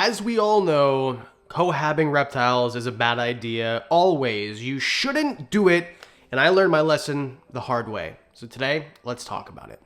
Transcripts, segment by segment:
As we all know, cohabbing reptiles is a bad idea, always. You shouldn't do it, and I learned my lesson the hard way. So today, let's talk about it.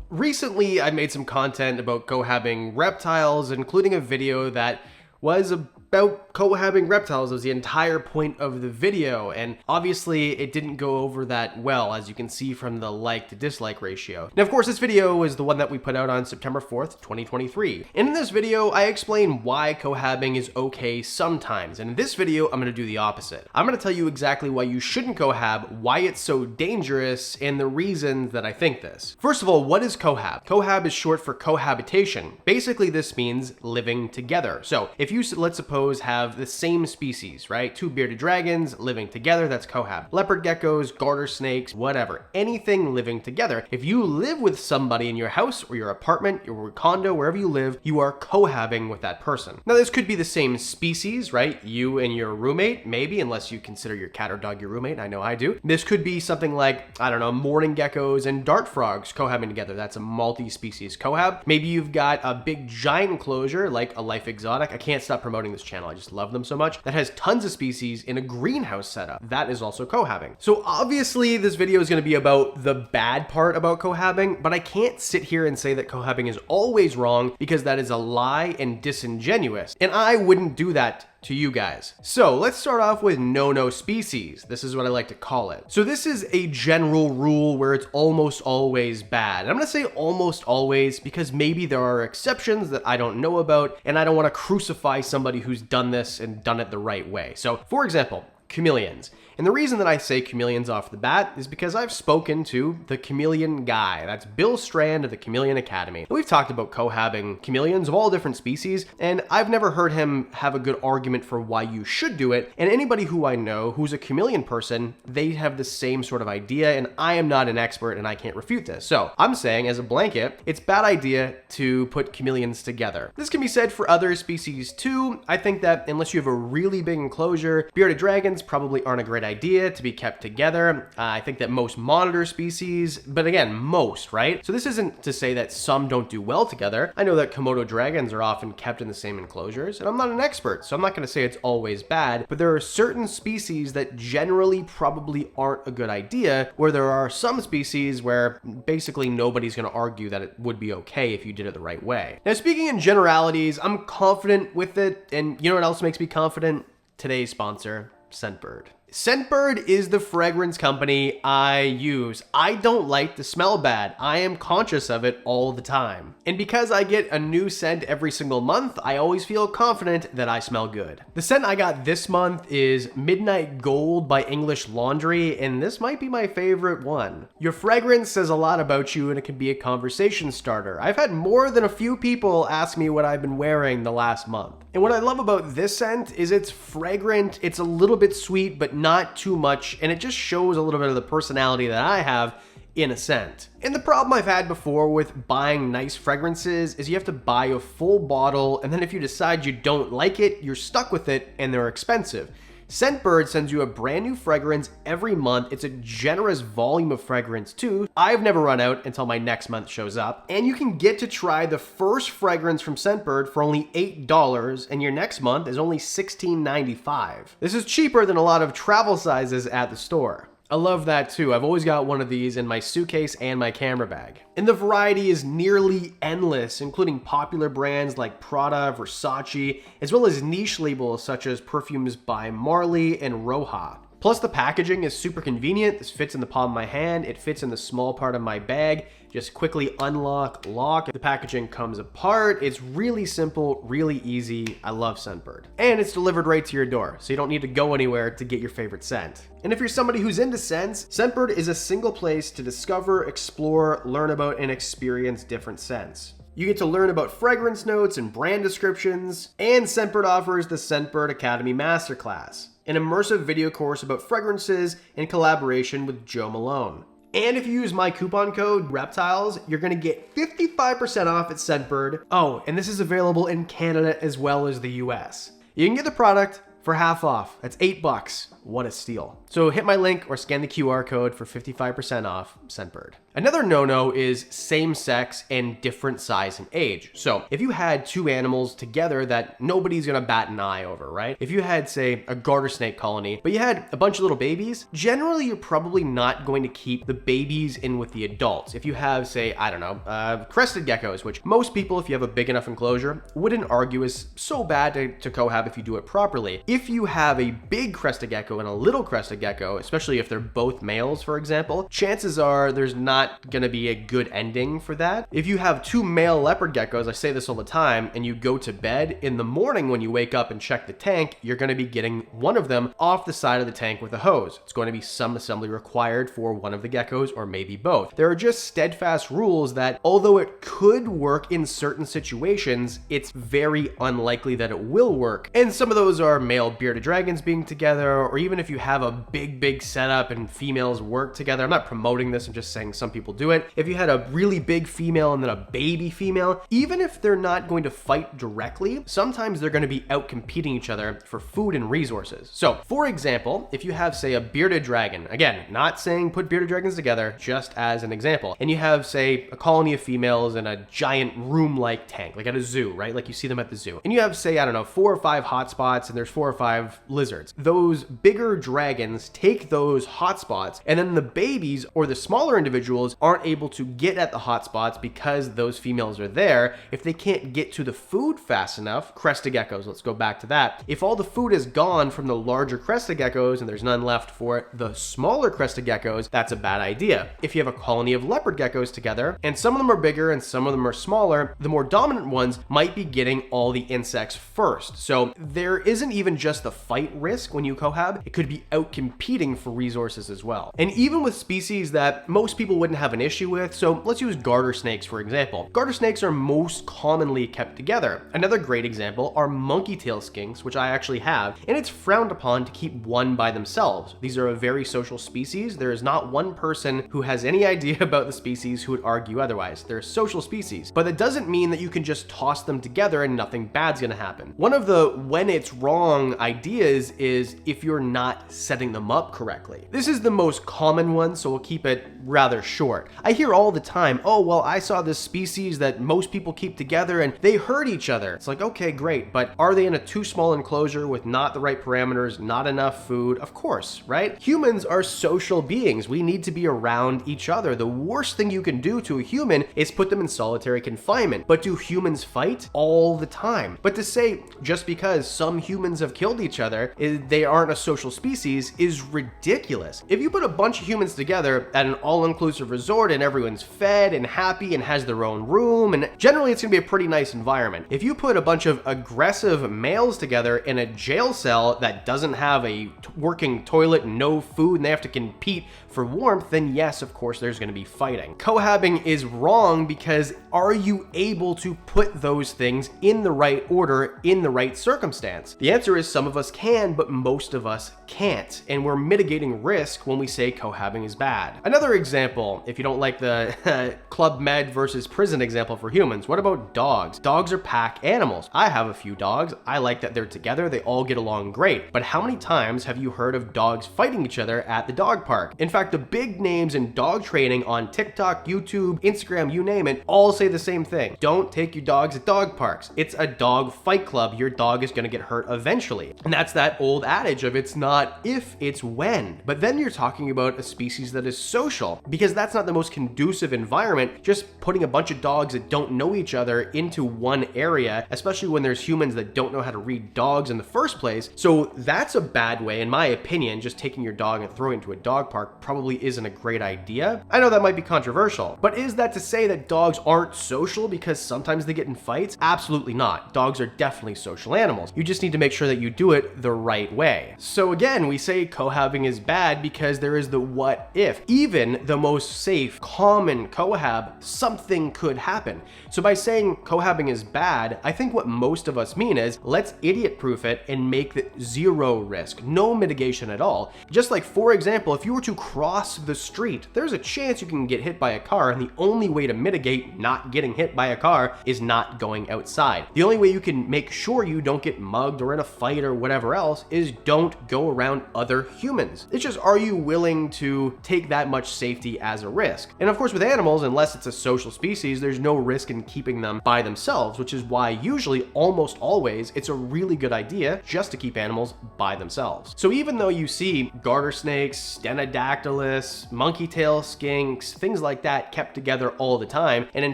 Recently, I made some content about cohabbing reptiles, including a video that was about cohabbing reptiles. It was the entire point of the video, and obviously it didn't go over that well, as you can see from the like to dislike ratio. Now, of course, this video is the one that we put out on September 4th, 2023. And in this video, I explain why cohabbing is okay sometimes. And in this video, I'm gonna do the opposite. I'm gonna tell you exactly why you shouldn't cohab, why it's so dangerous, and the reasons that I think this. First of all, what is cohab? Cohab is short for cohabitation. Basically, this means living together. So if you, let's suppose, have the same species, right? Two bearded dragons living together, that's cohab. Leopard geckos, garter snakes, whatever. Anything living together. If you live with somebody in your house or your apartment, your condo, wherever you live, you are cohabbing with that person. Now, this could be the same species, right? You and your roommate, maybe, unless you consider your cat or dog your roommate. I know I do. This could be something like, I don't know, mourning geckos and dart frogs cohabbing together. That's a multi-species cohab. Maybe you've got a big giant enclosure like a Life Exotic. I can't stop promoting this channel. I just love them so much. That has tons of species in a greenhouse setup. That is also cohabbing. So obviously this video is going to be about the bad part about cohabbing, but I can't sit here and say that cohabbing is always wrong, because that is a lie and disingenuous. And I wouldn't do that to you guys. So let's start off with no-no species. This is what I like to call it. So this is a general rule where it's almost always bad. And I'm gonna say almost always because maybe there are exceptions that I don't know about, and I don't want to crucify somebody who's done this and done it the right way. So for example, chameleons. And the reason that I say chameleons off the bat is because I've spoken to the chameleon guy. That's Bill Strand of the Chameleon Academy. And we've talked about cohabbing chameleons of all different species, and I've never heard him have a good argument for why you should do it. And anybody who I know who's a chameleon person, they have the same sort of idea, and I am not an expert and I can't refute this. So I'm saying, as a blanket, it's a bad idea to put chameleons together. This can be said for other species too. I think that unless you have a really big enclosure, bearded dragons probably aren't a great idea to be kept together. I think that most monitor species, but again, most, right? So this isn't to say that some don't do well together. I know that Komodo dragons are often kept in the same enclosures, and I'm not an expert, so I'm not gonna say it's always bad, but there are certain species that generally probably aren't a good idea, where there are some species where basically nobody's gonna argue that it would be okay if you did it the right way. Now, speaking in generalities, I'm confident with it, and you know what else makes me confident? Today's sponsor, Scentbird. Scentbird is the fragrance company I use. I don't like to smell bad. I am conscious of it all the time. And because I get a new scent every single month, I always feel confident that I smell good. The scent I got this month is Midnight Gold by English Laundry, and this might be my favorite one. Your fragrance says a lot about you, and it can be a conversation starter. I've had more than a few people ask me what I've been wearing the last month. And what I love about this scent is it's fragrant, it's a little bit sweet, but not too much, and it just shows a little bit of the personality that I have in a scent. And the problem I've had before with buying nice fragrances is you have to buy a full bottle, and then if you decide you don't like it, you're stuck with it, and they're expensive. Scentbird sends you a brand new fragrance every month. It's a generous volume of fragrance too. I've never run out until my next month shows up. And you can get to try the first fragrance from Scentbird for only $8, and your next month is only $16.95. This is cheaper than a lot of travel sizes at the store. I love that too. I've always got one of these in my suitcase and my camera bag. And the variety is nearly endless, including popular brands like Prada, Versace, as well as niche labels such as perfumes by Marley and Roja. Plus the packaging is super convenient. This fits in the palm of my hand. It fits in the small part of my bag. Just quickly unlock, lock. The packaging comes apart. It's really simple, really easy. I love Scentbird. And it's delivered right to your door, so you don't need to go anywhere to get your favorite scent. And if you're somebody who's into scents, Scentbird is a single place to discover, explore, learn about, and experience different scents. You get to learn about fragrance notes and brand descriptions, and Scentbird offers the Scentbird Academy Masterclass, an immersive video course about fragrances in collaboration with Joe Malone. And if you use my coupon code REPTILES, you're gonna get 55% off at Scentbird. Oh, and this is available in Canada as well as the US. You can get the product for half off. That's $8. what a steal. So hit my link or scan the QR code for 55% off Scentbird. Another no-no is same sex and different size and age. So if you had two animals together that nobody's gonna bat an eye over, right? If you had, say, a garter snake colony, but you had a bunch of little babies, generally you're probably not going to keep the babies in with the adults. If you have, say, I don't know, crested geckos, which most people, if you have a big enough enclosure, wouldn't argue is so bad to cohab if you do it properly. If you have a big crested gecko and a little crested gecko, especially if they're both males, for example, chances are there's not gonna be a good ending for that. If you have two male leopard geckos, I say this all the time, and you go to bed, in the morning when you wake up and check the tank, you're gonna be getting one of them off the side of the tank with a hose. It's going to be some assembly required for one of the geckos or maybe both. There are just steadfast rules that although it could work in certain situations, it's very unlikely that it will work. And some of those are male bearded dragons being together, or even if you have a big setup and females work together. I'm not promoting this, I'm just saying some people do it. If you had a really big female and then a baby female, even if they're not going to fight directly, sometimes they're going to be out competing each other for food and resources. So for example, if you have, say, a bearded dragon, again, not saying put bearded dragons together, just as an example, and you have, say, a colony of females in a giant room-like tank, like at a zoo, right? Like you see them at the zoo. And you have, say, I don't know, 4 or 5 hotspots and there's 4 or 5 lizards. Those bigger dragons take those hotspots, and then the babies or the smaller individuals aren't able to get at the hotspots because those females are there. If they can't get to the food fast enough, crested geckos, let's go back to that. If all the food is gone from the larger crested geckos and there's none left for the smaller crested geckos, that's a bad idea. If you have a colony of leopard geckos together, and some of them are bigger and some of them are smaller, the more dominant ones might be getting all the insects first. So there isn't even just the fight risk when you cohab, it could be out competing for resources as well. And even with species that most people wouldn't have an issue with, so let's use garter snakes for example. Garter snakes are most commonly kept together. Another great example are monkey tail skinks, which I actually have, and it's frowned upon to keep one by themselves. These are a very social species. There is not one person who has any idea about the species who would argue otherwise. They're a social species, but that doesn't mean that you can just toss them together and nothing bad's gonna happen. One of the when it's wrong ideas is if you're not setting them up correctly. This is the most common one, so we'll keep it rather short. I hear all the time, oh, well, I saw this species that most people keep together and they hurt each other. It's like, okay, great, but are they in a too small enclosure with not the right parameters, not enough food? Of course, right? Humans are social beings. We need to be around each other. The worst thing you can do to a human is put them in solitary confinement. But do humans fight? All the time. But to say just because some humans have killed each other, they aren't a social species is ridiculous. If you put a bunch of humans together at an all-inclusive resort and everyone's fed and happy and has their own room, and generally it's gonna be a pretty nice environment. If you put a bunch of aggressive males together in a jail cell that doesn't have a working toilet, no food, and they have to compete for warmth, then yes, of course, there's gonna be fighting. Cohabbing is wrong because are you able to put those things in the right order, in the right circumstance? The answer is some of us can, but most of us can't, and we're mitigating risk when we say cohabbing is bad. Another example, if you don't like the Club Med versus prison example for humans, what about dogs? Dogs are pack animals. I have a few dogs. I like that they're together. They all get along great. But how many times have you heard of dogs fighting each other at the dog park? In fact, the big names in dog training on TikTok, YouTube, Instagram, you name it, all say the same thing. Don't take your dogs at dog parks. It's a dog fight club. Your dog is gonna get hurt eventually. And that's that old adage of it's not if, it's when. But then you're talking about a species that is social, because that's not the most conducive environment, just putting a bunch of dogs that don't know each other into one area, especially when there's humans that don't know how to read dogs in the first place. So that's a bad way, in my opinion. Just taking your dog and throwing it into a dog park probably isn't a great idea. I know that might be controversial, but is that to say that dogs aren't social because sometimes they get in fights? Absolutely not. Dogs are definitely social animals. You just need to make sure that you do it the right way. So again, we say cohabbing is bad because there is the what if. Even the most safe, common cohab, something could happen. So by saying cohabbing is bad, I think what most of us mean is let's idiot-proof it and make it zero risk, no mitigation at all. Just like, for example, if you were to cross the street, there's a chance you can get hit by a car, and the only way to mitigate not getting hit by a car is not going outside. The only way you can make sure you don't get mugged or in a fight or whatever else is don't go go around other humans. It's just, are you willing to take that much safety as a risk? And of course with animals, unless it's a social species, there's no risk in keeping them by themselves, which is why usually, almost always, it's a really good idea just to keep animals by themselves. So even though you see garter snakes, stenodactylus, monkey tail skinks, things like that kept together all the time, and in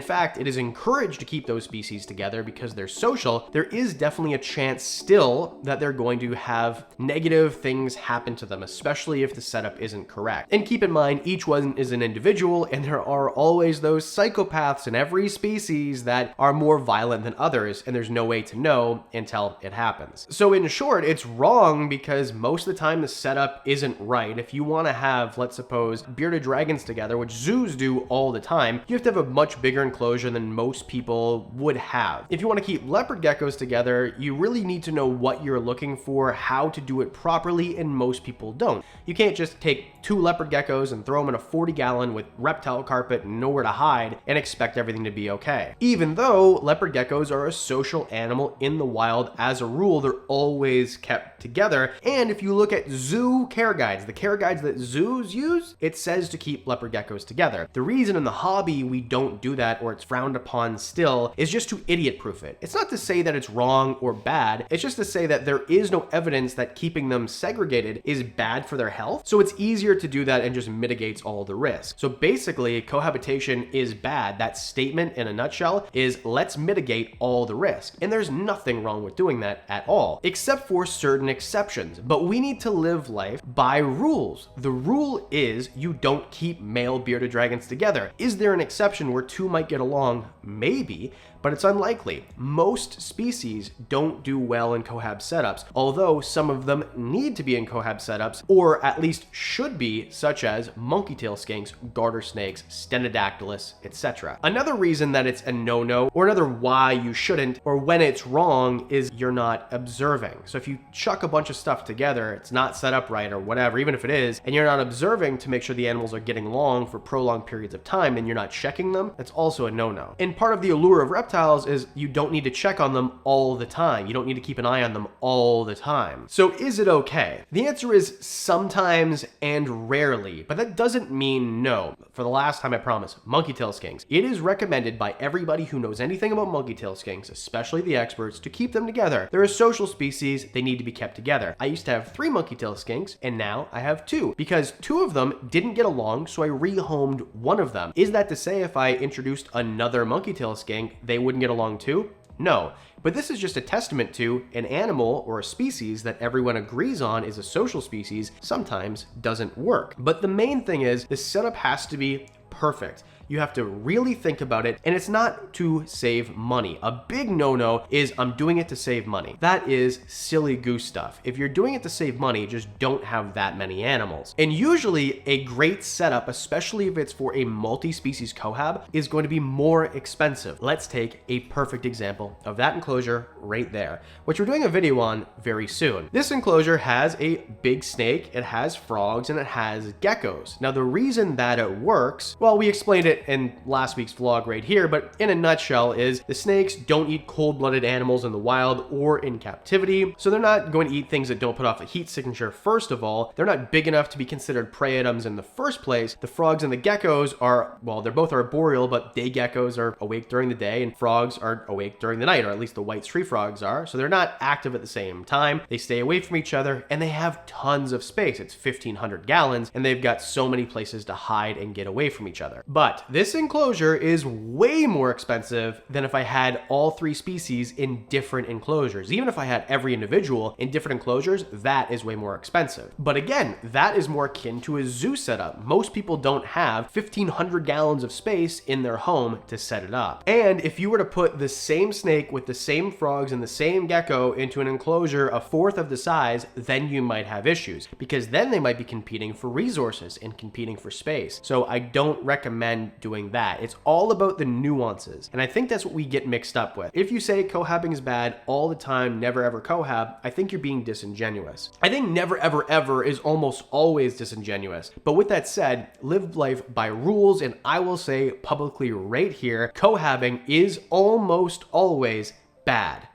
fact it is encouraged to keep those species together because they're social, there is definitely a chance still that they're going to have negative things happen to them, especially if the setup isn't correct. And keep in mind, each one is an individual, and there are always those psychopaths in every species that are more violent than others, and there's no way to know until it happens. So in short, it's wrong because most of the time the setup isn't right. If you want to have, let's suppose, bearded dragons together, which zoos do all the time, you have to have a much bigger enclosure than most people would have. If you want to keep leopard geckos together, you really need to know what you're looking for, how to do it properly, and most people don't. You can't just take 2 leopard geckos and throw them in a 40-gallon with reptile carpet and nowhere to hide and expect everything to be okay. Even though leopard geckos are a social animal in the wild, as a rule, they're always kept together. And if you look at zoo care guides, the care guides that zoos use, it says to keep leopard geckos together. The reason in the hobby we don't do that, or it's frowned upon still, is just to idiot-proof it. It's not to say that it's wrong or bad, it's just to say that there is no evidence that keeping them segregated is bad for their health, so it's easier to do that and just mitigates all the risk. So basically, cohabitation is bad. That statement in a nutshell is, let's mitigate all the risk. And there's nothing wrong with doing that at all, except for certain exceptions. But we need to live life by rules. The rule is you don't keep male bearded dragons together. Is there an exception where 2 might get along? Maybe, but it's unlikely. Most species don't do well in cohab setups, although some of them need to be in cohab setups, or at least should be, such as monkey tail skinks, garter snakes, stenodactylus, etc. Another reason that it's a no-no, or another why you shouldn't, or when it's wrong, is you're not observing. So if you chuck a bunch of stuff together, it's not set up right or whatever, even if it is, and you're not observing to make sure the animals are getting along for prolonged periods of time, and you're not checking them, that's also a no-no. And part of the allure of reptiles is you don't need to check on them all the time. You don't need to keep an eye on them all the time. So is it okay? The answer is sometimes and rarely, but that doesn't mean no. For the last time, I promise, monkey tail skinks. It is recommended by everybody who knows anything about monkey tail skinks, especially the experts, to keep them together. They're a social species, they need to be kept together. I used to have 3 monkey tail skinks, and now I have 2, because 2 of them didn't get along, so I rehomed one of them. Is that to say if I introduced another monkey tail skink, they wouldn't get along too? No. But this is just a testament to an animal or a species that everyone agrees on is a social species sometimes doesn't work. But the main thing is the setup has to be perfect. You have to really think about it, and it's not to save money. A big no-no is I'm doing it to save money. That is silly goose stuff. If you're doing it to save money, just don't have that many animals. And usually a great setup, especially if it's for a multi-species cohab, is going to be more expensive. Let's take a perfect example of that enclosure right there, which we're doing a video on very soon. This enclosure has a big snake, it has frogs, and it has geckos. Now the reason that it works, well, we explained it in last week's vlog right here, but in a nutshell is the snakes don't eat cold-blooded animals in the wild or in captivity, so they're not going to eat things that don't put off a heat signature. First of all, they're not big enough to be considered prey items in the first place. The frogs and the geckos are, well, they're both arboreal, but day geckos are awake during the day and frogs are awake during the night, or at least the white tree frogs are, so they're not active at the same time. They stay away from each other, and they have tons of space. It's 1,500 gallons, and they've got so many places to hide and get away from each other. But this enclosure is way more expensive than if I had all 3 species in different enclosures. Even if I had every individual in different enclosures, that is way more expensive. But again, that is more akin to a zoo setup. Most people don't have 1,500 gallons of space in their home to set it up. And if you were to put the same snake with the same frogs and the same gecko into an enclosure a 1/4 of the size, then you might have issues, because then they might be competing for resources and competing for space. So I don't recommend doing that. It's all about the nuances. And I think that's what we get mixed up with. If you say cohabbing is bad all the time, never ever cohab, I think you're being disingenuous. I think never ever ever is almost always disingenuous. But with that said, live life by rules, and I will say publicly right here, cohabbing is almost always bad.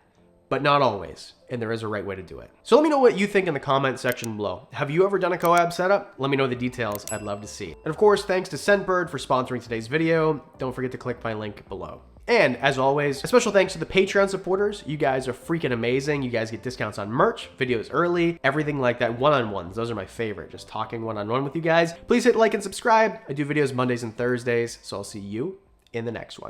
but not always, and there is a right way to do it. So let me know what you think in the comment section below. Have you ever done a cohab setup? Let me know the details. I'd love to see. And of course, thanks to Scentbird for sponsoring today's video. Don't forget to click my link below. And as always, a special thanks to the Patreon supporters. You guys are freaking amazing. You guys get discounts on merch, videos early, everything like that. One-on-ones, those are my favorite. Just talking one-on-one with you guys. Please hit like and subscribe. I do videos Mondays and Thursdays, so I'll see you in the next one.